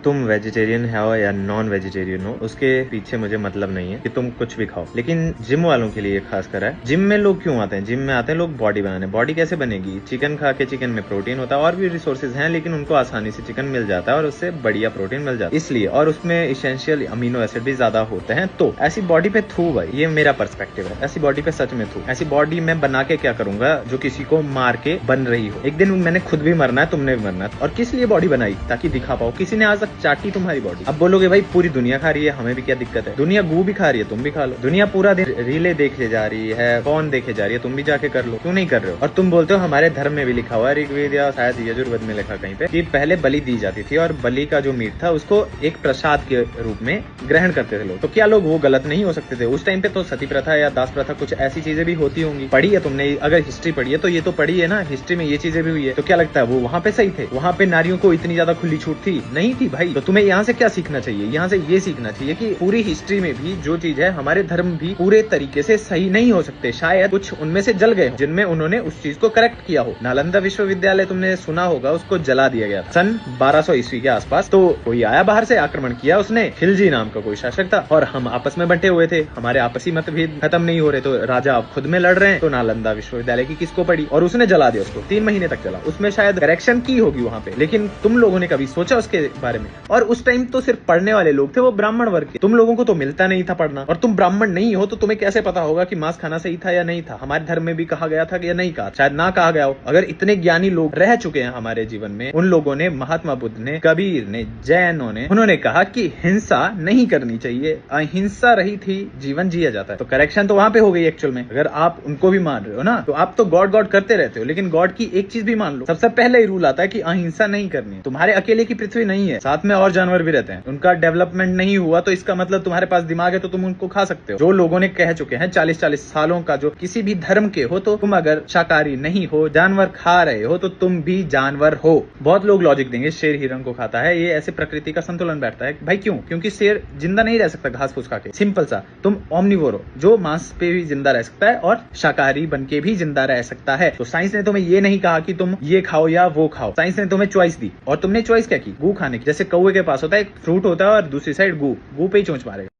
तुम वेजिटेरियन हो या नॉन वेजिटेरियन हो, उसके पीछे मुझे मतलब नहीं है कि तुम कुछ भी खाओ, लेकिन जिम वालों के लिए खास कर है। जिम में लोग क्यों आते हैं? जिम में आते हैं लोग बॉडी बनाने। बॉडी कैसे बनेगी? चिकन खा के। चिकन में प्रोटीन होता है और भी रिसोर्सेज हैं, लेकिन उनको आसानी से चिकन मिल जाता है और उससे बढ़िया प्रोटीन मिल जाता है इसलिए, और उसमें इसेंशियल अमीनो एसिड भी ज्यादा होते हैं। तो ऐसी बॉडी पे थू भाई, ये मेरा पर्सपेक्टिव है। ऐसी बॉडी पे सच में थू। ऐसी बॉडी मैं बना के क्या करूंगा जो किसी को मार के बन रही हो? एक दिन मैंने खुद भी मरना है, तुमने भी मरना है। और किस लिए बॉडी बनाई? ताकि दिखा पाओ। किसी ने आज तक चाटी तुम्हारी? अब बोलोगे भाई पूरी दुनिया खा रही है, हमें भी क्या दिक्कत है? दुनिया गू भी खा रही है, तुम भी खा लो। दुनिया पूरा दिन रीले देखे जा रही है, कौन देखे जा रही है, तुम भी जाके कर लो। क्यों नहीं कर रहे हो? और तुम बोलते हो हमारे धर्म में भी लिखा हुआ है, ऋग्वेद या शायद यजुर्वेद में लिखा कहीं पे, कि पहले बलि दी जाती थी और बलि का जो मीट था उसको एक प्रसाद के रूप में ग्रहण करते थे लोग। तो क्या लोग वो गलत नहीं हो सकते थे? उस टाइम पे तो सती प्रथा या दास प्रथा कुछ ऐसी चीजें भी होती होंगी। पढ़ी है तुमने? अगर हिस्ट्री पढ़ी है तो ये तो पढ़ी है ना, हिस्ट्री में ये चीजें भी हुई है। तो क्या लगता है वो वहाँ पे सही थे? वहाँ पे नारियों को इतनी ज्यादा खुली छूट थी? नहीं थी भाई। तो तुम्हें यहाँ से क्या सीखना चाहिए? यहाँ से ये सीखना चाहिए कि पूरी हिस्ट्री में भी जो चीज है, हमारे धर्म भी पूरे तरीके से सही नहीं हो सकते। शायद कुछ उनमें से जल गए जिनमें उन्होंने उस चीज को करेक्ट किया हो। नालंदा विश्वविद्यालय तुमने सुना होगा, उसको जला दिया गया था सन 1200 ईस्वी के आसपास। तो कोई आया बाहर से, आक्रमण किया उसने। खिलजी नाम का कोई शासक था और हम आपस में बंटे हुए थे, हमारे आपसी मतभेद खत्म नहीं हो रहे। तो राजा अब खुद में लड़ रहे हैं, तो नालंदा विश्वविद्यालय की किसको पड़ी? और उसने जला दिया उसको। 3 महीने तक चला। उसमें शायद करेक्शन की होगी वहां पे, लेकिन तुम लोगों ने कभी सोचा उसके बारे में? और उस टाइम तो सिर्फ पढ़ने वाले लोग थे, वो ब्राह्मण वर्ग के। तुम लोगों को तो मिलता नहीं था पढ़ना, और तुम ब्राह्मण नहीं हो तो तुम्हें कैसे पता होगा कि मांस खाना सही था या नहीं था? हमारे धर्म में भी कहा गया था या नहीं कहा? शायद ना कहा गया हो। अगर इतने ज्ञानी लोग रह चुके हैं हमारे जीवन में, उन लोगों ने, महात्मा बुद्ध ने, कबीर ने, जैनों ने, उन्होंने कहा कि हिंसा नहीं करनी चाहिए, अहिंसा रही थी जीवन जिया जाता है। तो करेक्शन तो वहां पे हो गई एक्चुअल में। अगर आप उनको भी मान रहे हो ना, तो आप तो गॉड गॉड करते रहते हो, लेकिन गॉड की एक चीज भी मान लो। सबसे पहले ही रूल आता है कि अहिंसा नहीं करनी है। तुम्हारे अकेले की पृथ्वी नहीं है, साथ में और जानवर भी रहते हैं। उनका डेवलपमेंट नहीं हुआ तो इसका मतलब तुम्हारे पास दिमाग है तो तुम उनको खा सकते हो। जो लोगों ने कह चुके हैं 40-40 सालों का, जो किसी भी धर्म के हो, तो तुम अगर शाकाहारी नहीं हो, जानवर खा रहे हो, तो तुम भी जानवर हो। बहुत लोग लॉजिक देंगे शेर हिरन को खाता है, ये ऐसे प्रकृति का संतुलन बैठता है। भाई क्यों? क्योंकि शेर जिंदा नहीं रह सकता घास फूस खा के। सिंपल सा। तुम ओमनिवोर हो, जो मांस पे भी जिंदा रह सकता है और शाकाहारी बन के भी जिंदा रह सकता है। तो साइंस ने तुम्हें ये नहीं कहा कि तुम ये खाओ या वो खाओ। साइंस ने तुम्हें चॉइस दी, और तुमने चॉइस क्या की? गू खाने की। जैसे कौवे के पास होता है एक फ्रूट होता है और दूसरी साइड गू, गू पे ही चोंच मारेगा।